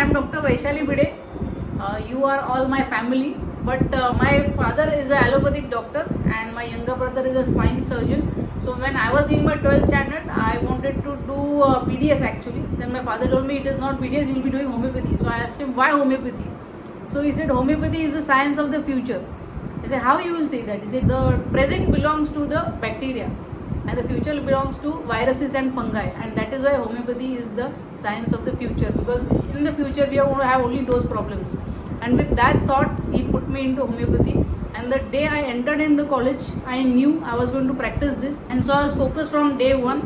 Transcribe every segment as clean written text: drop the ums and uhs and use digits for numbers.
I am Dr. Vaishali Bide. You are all my family, but my father is an allopathic doctor and my younger brother is a spine surgeon. So when I was in my 12th standard, I wanted to do PDS actually. Then my father told me it is not PDS, you will be doing homeopathy. So I asked him why homeopathy. So he said homeopathy is the science of the future. I said how you will say that? He said the present belongs to the bacteria and the future belongs to viruses and fungi, and that is why homeopathy is the science of the future, because in the future we are going to have only those problems. And with that thought he put me into homeopathy, and the day I entered in the college I knew I was going to practice this, and so I was focused from day one.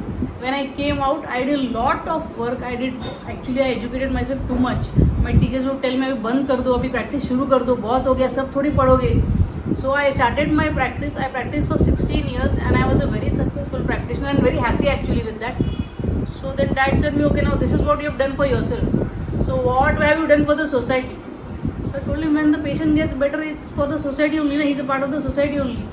When I came out I did a lot of work. I educated myself too much. My teachers would tell me अभी बंद कर दो, अभी practice शुरू कर दो, बहुत हो गया, सब थोड़ी पढ़ोगे. So I started my practice. I practiced for 16 years and I was a very successful practitioner and very happy actually with that. So then dad said me, okay, now this is what you have done for yourself. So what have you done for the society? So I told him, when the patient gets better, it's for the society only. He's a part of the society only.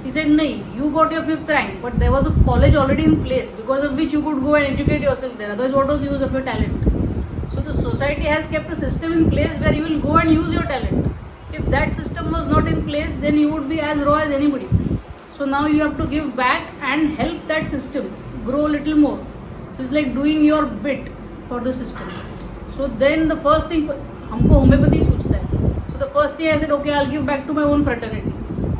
He said, no, you got your 5th rank, but there was a college already in place because of which you could go and educate yourself there. Otherwise, what was the use of your talent? So the society has kept a system in place where you will go and use your talent. If that system was not in place, then you would be as raw as anybody. So now you have to give back and help that system grow a little more. So it's like doing your bit for the system. So then the first thing, हमको homeopathy सूझता है. So the first thing I said, okay, I'll give back to my own fraternity.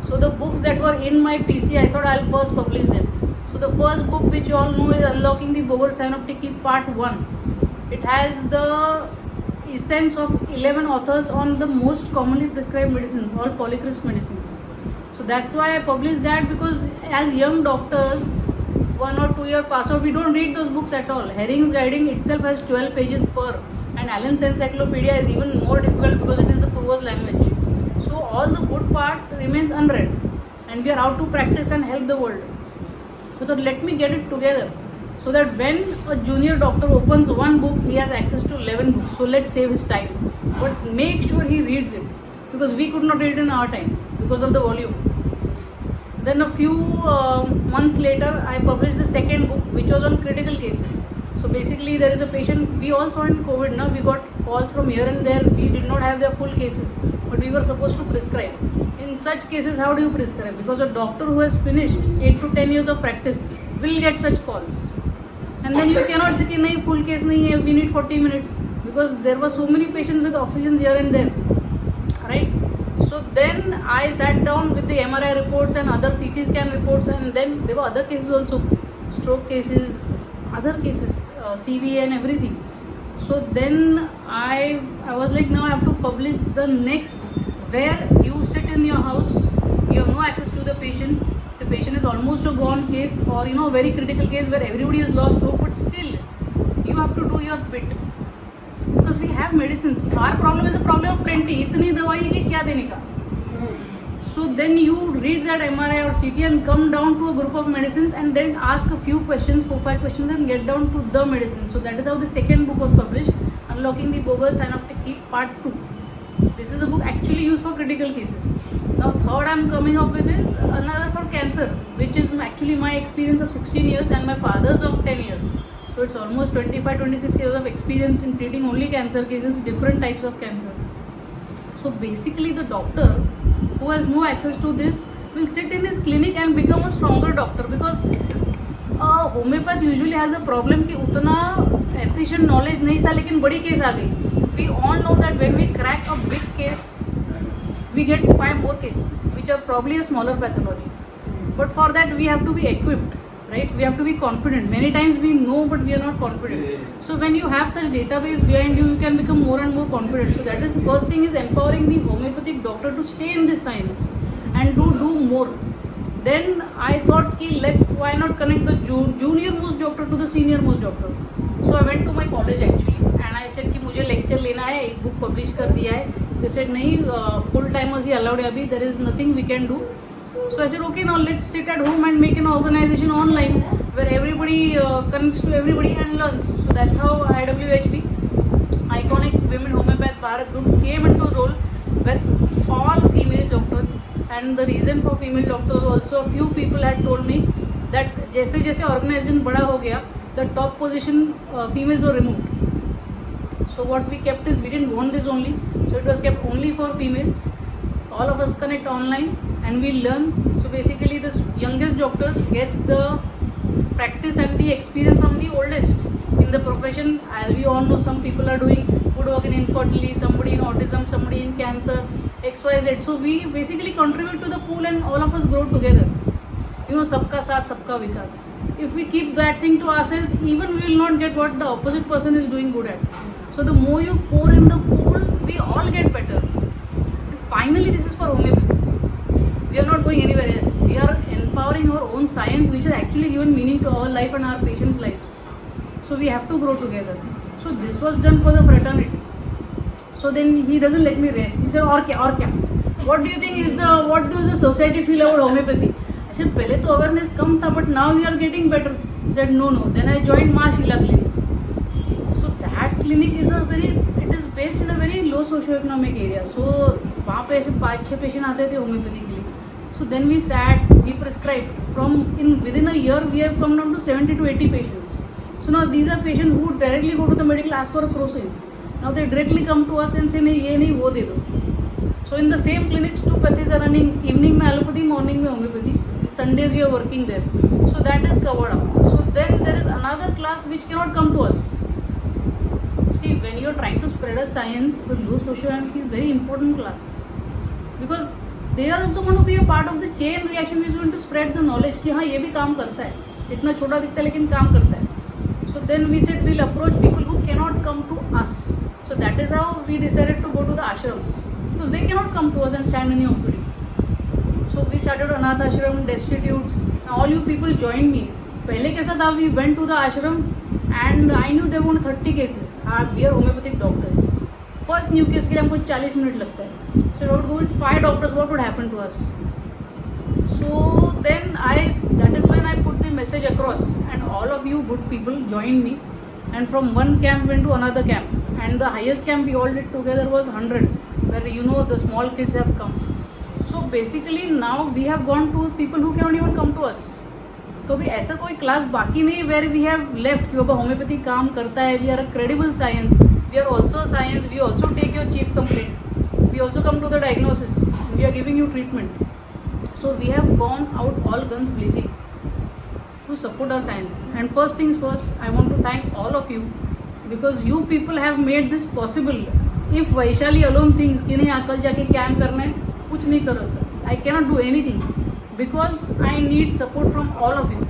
So the books that were in my PC, I thought I'll first publish them. So the first book which you all know is Unlocking the Boger Synoptic Key Part 1. It has the essence of 11 authors on the most commonly prescribed medicines, all polychrist medicines. So that's why I published that, because as young doctors, 1 or 2 year pass out, we don't read those books at all. Herring's Guiding itself has 12 pages per, and Allen's Encyclopedia is even more difficult because it is the Purva's language. So all the good part remains unread, and we are out to practice and help the world. So that let me get it together, so that when a junior doctor opens one book, he has access to 11 books. So let's save his time, but make sure he reads it, because we could not read it in our time because of the volume. Then a few months later, I published the second book, which was on critical cases. So basically, there is a patient, we all saw in COVID, now we got calls from here and there, we did not have their full cases, but we were supposed to prescribe. In such cases, how do you prescribe? Because a doctor who has finished 8 to 10 years of practice will get such calls. And then you cannot say कि नहीं full case नहीं है, we need 40 minutes, because there were so many patients with oxygen here and there, right? So then I sat down with the MRI reports and other CT scan reports, and then there were other cases also, stroke cases, other cases, CVA and everything. So then I was like, now I have to publish the next, where you sit in your house, you have no access to the patient is almost a gone case, or very critical case where everybody has lost hope, but still you have to do your bit, because we have medicines. Our problem is a problem of plenty. इतनी दवाई है कि क्या देने का? So then you read that MRI or CT and come down to a group of medicines and then ask a few questions, 4-5 questions, and get down to the medicine. So that is how the second book was published, Unlocking the Boger Synoptic Key Part 2. This is a book actually used for critical cases. Now third I am coming up with is another for cancer, which is actually my experience of 16 years and my father's of 10 years. So it's almost 25-26 years of experience in treating only cancer cases, different types of cancer. So basically the doctor who has no access to this will sit in his clinic and become a stronger doctor, because a homeopath usually has a problem कि उतना efficient knowledge नहीं था, लेकिन बड़ी case आ गई. We all know that when we crack a big case, we get 5 more cases, which are probably a smaller pathology. But for that we have to be equipped, right? We have to be confident. Many times we know, but we are not confident. So when you have such database behind you, you can become more and more confident. So that is the first thing, is empowering the homeopathic doctor to stay in this science and to do more. Then I thought, why not connect the junior most doctor to the senior most doctor? So I went to my college actually, and I said कि मुझे lecture लेना है, एक book publish कर दिया है. They said नहीं, full timers ही allowed है अभी, there is nothing we can do. So I said, okay, now let's sit at home and make an organization online where everybody connects to everybody and learns. So that's how IWHB, Iconic Women Homeopath Bharat Group, came into a role where all female doctors, and the reason for female doctors also, a few people had told me that जैसे जैसे organization बड़ा हो गया, the top position females were removed. So what we kept is, we didn't want this only, so it was kept only for females. All of us connect online and we learn. So basically the youngest doctor gets the practice and the experience from the oldest in the profession. As we all know, some people are doing good work in infertility, somebody in autism, somebody in cancer, XYZ. So we basically contribute to the pool and all of us grow together. You know, sabka saath, sabka vikas. If we keep that thing to ourselves, even we will not get what the opposite person is doing good at. So the more you pour in the pool, we all get better. And finally, this is for homeopathy. We are not going anywhere else. We are empowering our own science, which has actually given meaning to our life and our patients' lives. So we have to grow together. So this was done for the fraternity. So then he doesn't let me rest. He said, "Or kya? What do you think is what does the society feel about homeopathy?" I said, "Pehle to awareness kam tha, but now we are getting better." He said, "No." Then I joined Ma Sheela Clinic. So that clinic is based in a very low socio-economic area. So वहाँ पे ऐसे 5-6 patient आते थे homeopathy के लिए. So then we sat, we prescribed. Within a year, we have come down to 70 to 80 patients. So now these are patients who directly go to the medical, ask for a crocin. Now they directly come to us and say, नहीं ये नहीं वो दे दो. So in the same clinics, 2 pathies are running. Evening में allopathy, morning में homeopathy. Sundays we are working there. So that is covered up. So then there is another class which cannot come to us. See, when you are trying to spread a science, the low socio-economic is very important class, because they are also going to be a part of the chain reaction which is going to spread the knowledge कि हाँ ये भी काम करता है, इतना छोटा दिखता है लेकिन काम करता है. So then we said we'll approach people who cannot come to us. So that is how we decided to go to the ashrams, because they cannot come to us and stand in your OPD. So we started Anath Ashram, Destitutes. All you people joined me. पहले कैसा था, we went to the ashram and I knew there were 30 cases. We are homeopathic doctors. First new case के लिए हमको 40 minute लगता है. So I would go with 5 doctors. What would happen to us? So then that is when I put the message across, and all of you good people joined me. And from one camp went to another camp. And the highest camp we all did together was 100, where the small kids have come. So basically now we have gone to people who cannot even come to us. तो अभी ऐसा कोई class बाकी नहीं where we have left कि homeopathy काम करता है. We are a credible science, we are also science, we also take your chief complaint, we also come to the diagnosis, we are giving you treatment. So we have gone out all guns blazing to support our science. And first things first, I want to thank all of you, because you people have made this possible. If Vaishali alone thinks कि नहीं कल जाके camp करना है, कुछ नहीं कर सकता. I cannot do anything, because I need support from all of you,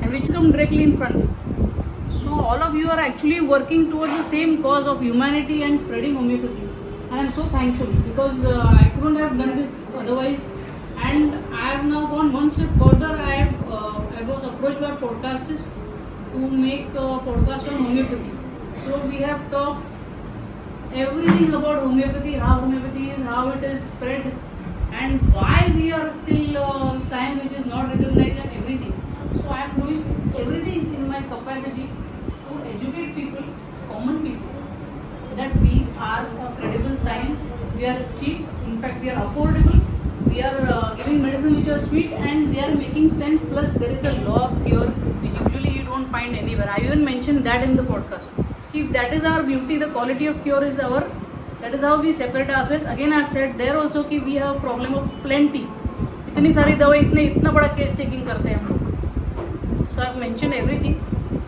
and which come directly in front. So all of you are actually working towards the same cause of humanity and spreading homeopathy. I am so thankful, because I couldn't have done this otherwise. And I have now gone one step further. I was approached by podcasters to make a podcast on homeopathy. So we have talked everything about homeopathy, how homeopathy is, how it is spread, and why we are still science which is not recognized, and everything. So I am doing everything in my capacity to educate people, common people, that we are a credible science. We are cheap, in fact we are affordable. We are giving medicine which are sweet, and they are making sense. Plus there is a law of cure which usually you don't find anywhere. I even mentioned that in the podcast. If that is our beauty, the quality of cure is that is how we separate ourselves. Again I have said there also कि we have a problem of plenty. इतनी सारी दवाई इतना बड़ा case taking करते हैं हम लोग. So I have mentioned everything.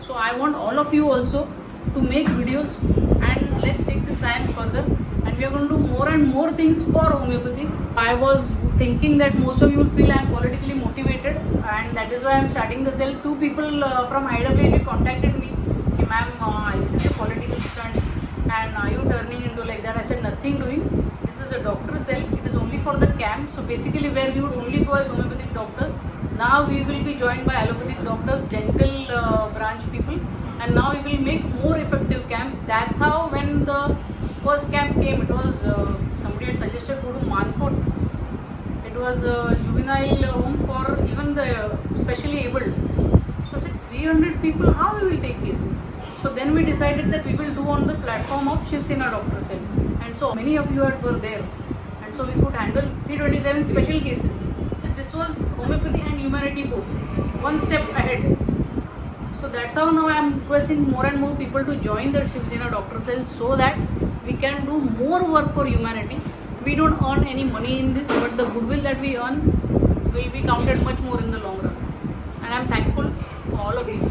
So I want all of you also to make videos, and let's take the science further. And we are going to do more and more things for homeopathy. I was thinking that most of you will feel I am politically motivated, and that is why I am starting the cell. 2 people from IWA contacted me, hey, ma'am, is this a political stunt, and are you turning into like that? I said nothing doing. This is a doctor cell. It is only for the camp. So basically where we would only go as homeopathic doctors, now we will be joined by allopathic doctors, dental branch people, and now we will make more effective camps. That's how when the first camp came, it was somebody had suggested go to Manpot. It was a juvenile home for even the specially abled. So I said 300 people, how we will take cases? So then we decided that we will do on the platform of Shiv Sena Doctor Cell, and so many of you were there, and so we could handle 327 special cases. This was homeopathy and humanity both, one step ahead. So that's how now I am requesting more and more people to join the Shiv Sena Doctor Cells so that we can do more work for humanity. We don't earn any money in this, but the goodwill that we earn will be counted much more in the long run. And I am thankful for all of you.